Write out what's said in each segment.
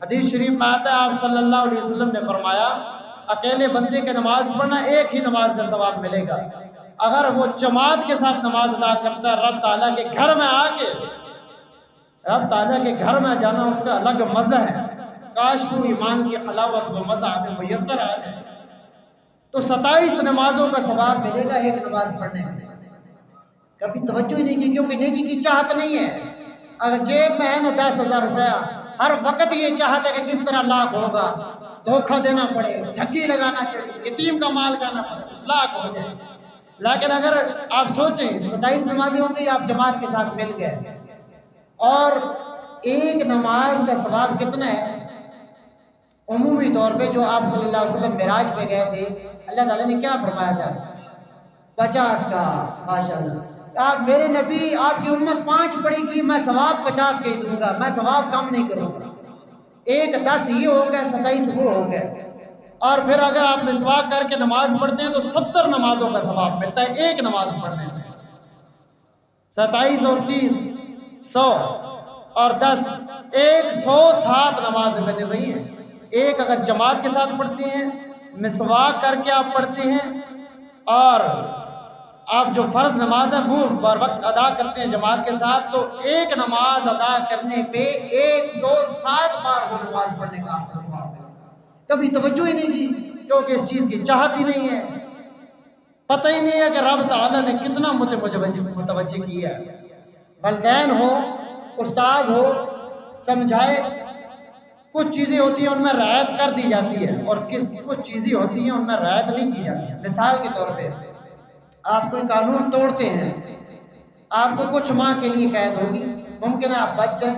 حدیث شریف میں آتا ہے آپ صلی اللہ علیہ وسلم نے فرمایا اکیلے بندے کے نماز پڑھنا ایک ہی نماز کا ثواب ملے گا، اگر وہ جماعت کے ساتھ نماز ادا کرتا ہے رب تعالیٰ کے گھر میں آ کے، رب تعالیٰ کے گھر میں جانا اس کا الگ مزہ ہے، کاش وہ ایمان کی حلاوت و مزہ ہمیں میسر آ جائے۔ تو 27 نمازوں کا ثواب ملے گا ایک نماز پڑھنے میں۔ کبھی توجہ ہی نہیں کی، کیونکہ نیکی کی چاہت نہیں ہے۔ اگر جیب میں ہے نا 10,000 روپیہ، ہر وقت یہ چاہت ہے کہ کس طرح لاکھ ہوگا، دھوکہ دینا پڑے، ٹھگی لگانا چاہیے، یتیم کا مال کھانا پڑے، لاکھ ہو جائے۔ لیکن اگر آپ سوچیں 27 نمازیں ہوں گی، آپ جماعت کے ساتھ مل گئے، اور ایک نماز کا ثواب کتنا ہے؟ عمومی طور پہ جو آپ صلی اللہ علیہ وسلم معراج پہ گئے تھے، اللہ تعالیٰ نے کیا فرمایا تھا؟ 50 کا، ماشاءاللہ۔ آپ میرے نبی، آپ کی امت 5 پڑھی گی، میں ثواب 50 کے ہی دوں گا، میں ثواب کم نہیں کروں گا۔ 1 10 یہ ہو گیا، 27 وہ ہو گیا۔ اور پھر اگر آپ مسواک کر کے نماز پڑھتے ہیں تو 70 نمازوں کا ثواب ملتا ہے ایک نماز پڑھنے میں۔ 27 اور 30 100 اور 10 107 نمازیں مل رہی ہیں۔ ایک اگر جماعت کے ساتھ پڑھتے ہیں، مسواک کر کے آپ پڑھتے ہیں، اور آپ جو فرض نماز ہے وہ بر وقت ادا کرتے ہیں جماعت کے ساتھ، تو ایک نماز ادا کرنے پہ 107 بار وہ نماز پڑھنے کا آپ کو ثواب ہے۔ کبھی توجہ ہی نہیں کی، کیونکہ اس چیز کی چاہت ہی نہیں ہے، پتہ ہی نہیں ہے کہ رب تعالیٰ نے کتنا متوجہ کیا ہے۔ والدین ہو، استاد ہو، سمجھائے، کچھ چیزیں ہوتی ہیں ان میں رعایت کر دی جاتی ہے، اور کچھ چیزیں ہوتی ہیں ان میں رعایت نہیں کی جاتی ہے۔ مثال کے طور پہ آپ کوئی قانون توڑتے ہیں، آپ کو کچھ ماہ کے لیے قید ہوگی، ممکن ہے آپ بچ جائیں،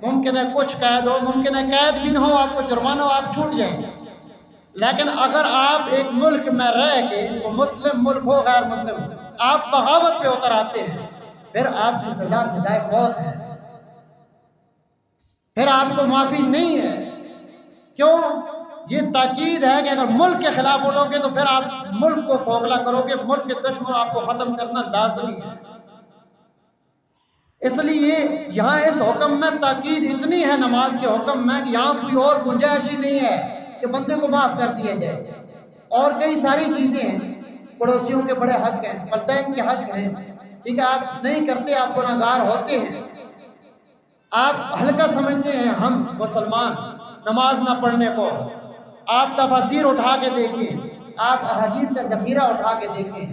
ممکن ہے کچھ قید ہو، ممکن ہے قید بھی نہ ہو، آپ کو جرمانہ ہو، آپ چھوٹ جائیں گے۔ لیکن اگر آپ ایک ملک میں رہ کے، وہ مسلم ملک ہو غیر مسلم، آپ بغاوت پہ اتر آتے ہیں، پھر آپ کی سزا سزائے موت ہے، پھر آپ کو معافی نہیں ہے۔ کیوں؟ یہ تاکید ہے کہ اگر ملک کے خلاف اٹھو گے تو پھر آپ ملک کو کھوکھلا کرو گے، ملک کے دشمن آپ کو ختم کرنا لازمی ہے۔ اس لیے یہاں اس حکم میں تاکید اتنی ہے نماز کے حکم میں کہ یہاں کوئی اور گنجائش ہی نہیں ہے کہ بندے کو معاف کر دیا جائے۔ اور کئی ساری چیزیں ہیں، پڑوسیوں کے بڑے حق ہیں، والدین کے حق ہیں، ٹھیک ہے، آپ نہیں کرتے، آپ گنہگار ہوتے ہیں، آپ ہلکا سمجھتے ہیں ہم مسلمان نماز نہ پڑھنے کو۔ آپ تفاسیر اٹھا کے دیکھیں، آپ احادیث کا ذخیرہ اٹھا کے دیکھیں،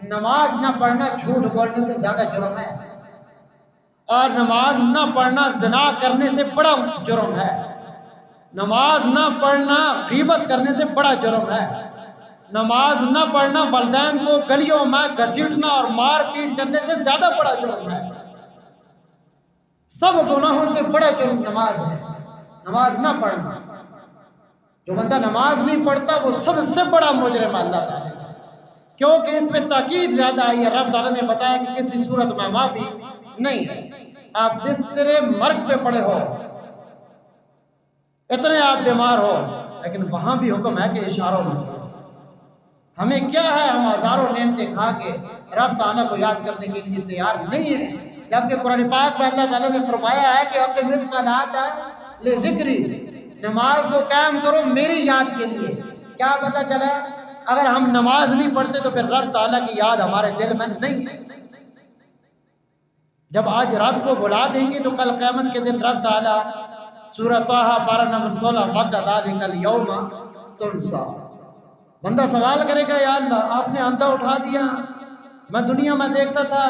نماز نہ پڑھنا جھوٹ بولنے سے زیادہ جرم ہے، اور نماز نہ پڑھنا زنا کرنے سے بڑا جرم ہے، نماز نہ پڑھنا غیبت کرنے سے بڑا جرم ہے، نماز نہ پڑھنا والدین کو گلیوں میں گھسیٹنا اور مار پیٹ کرنے سے زیادہ بڑا جرم ہے۔ سب گناہوں سے بڑا جرم نماز ہے، نماز نہ پڑھنا۔ جو بندہ نماز نہیں پڑھتا وہ سب سے بڑا مجرم اللہ تعالیٰ، کیونکہ اس میں تاکید زیادہ آئی ہے۔ رب تعالیٰ نے بتایا کہ کسی صورت میں معافی نہیں ہے۔ آپ بستر مرگ پہ پڑے ہو، اتنے آپ بیمار ہو، لیکن وہاں بھی حکم ہے کہ اشاروں میں کرو۔ ہمیں کیا ہے، ہم ہزاروں نعمتیں کھا کے رب تعالیٰ کو یاد کرنے کے لیے تیار نہیں ہیں، جبکہ قرآن پاک میں اللہ تعالیٰ نے فرمایا ہے کہ اپنے الصلاۃ لذکری، نماز کو قائم کرو میری یاد کے لیے۔ کیا پتہ چلا، اگر ہم نماز نہیں پڑھتے تو پھر رب تعالیٰ کی یاد ہمارے دل میں نہیں ہے۔ جب آج رب کو بلا دیں گے تو کل قیامت کے دن رب تعالیٰ سورہ طٰہٰ پارہ نمبر 16 وَكَذَٰلِكَ الْيَوْمَ تُنسَىٰ، بندہ سوال کرے گا، یا اللہ آپ نے اندھا اٹھا دیا، میں دنیا میں دیکھتا تھا،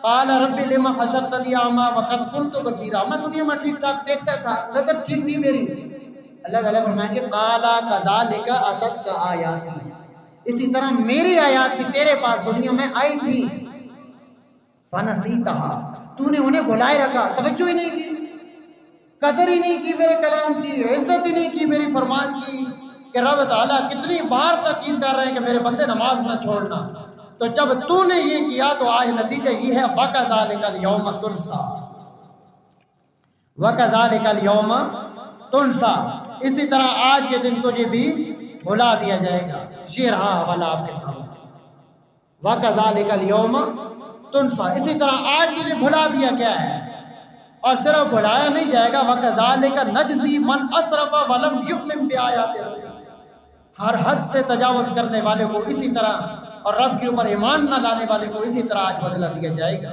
قَالَ رَبِّ لِمَ حَشَرْتَنِي أَعْمَىٰ وَقَدْ كُنتُ بَصِيرًا، میں دنیا میں ٹھیک ٹھاک دیکھتا تھا، نظر ٹھیک تھی میری۔ اللہ تعالیٰ فرمائیں گے قَالَ كَذَٰلِكَ أَتَتْكَ آيَاتِي، اسی طرح میری آیات بھی تیرے پاس دنیا میں آئی تھی، فَنَسِيتَهَا، تو نے انہیں بھلائے رکھا، توجہ ہی نہیں کی، قدر ہی نہیں کی میرے کلام کی، عزت ہی نہیں کی میری فرمان کی، کہ رب تعالیٰ کتنی بار تاکید کر رہے ہیں کہ میرے بندے نماز نہ چھوڑنا۔ تو جب تو نے یہ کیا تو آج نتیجہ یہ ہے وَكَذَٰلِكَ الْيَوْمَ تُنسَىٰ، وَكَذَٰلِكَ الْيَوْمَ تُنسَىٰ، اسی طرح آج کے دن تجھے بھی بھلا دیا جائے گا۔ یہ رہا حوالہ آپ کے سامنے، وَكَذَٰلِكَ الْيَوْمَ تُنسَىٰ، اسی طرح آج تجھے بھلا دیا گیا ہے۔ اور صرف بڑھایا نہیں جائے گا وَكَذَلِكَ نَجْزِي مَنْ أَسْرَفَ وَلَمْ يُؤْمِنْ بِآيَاتِ رَبِّهِ، ہر حد سے تجاوز کرنے والے کو اسی طرح اور رب کے اوپر ایمان نہ لانے والے کو اسی طرح آج بدلہ دیا جائے گا۔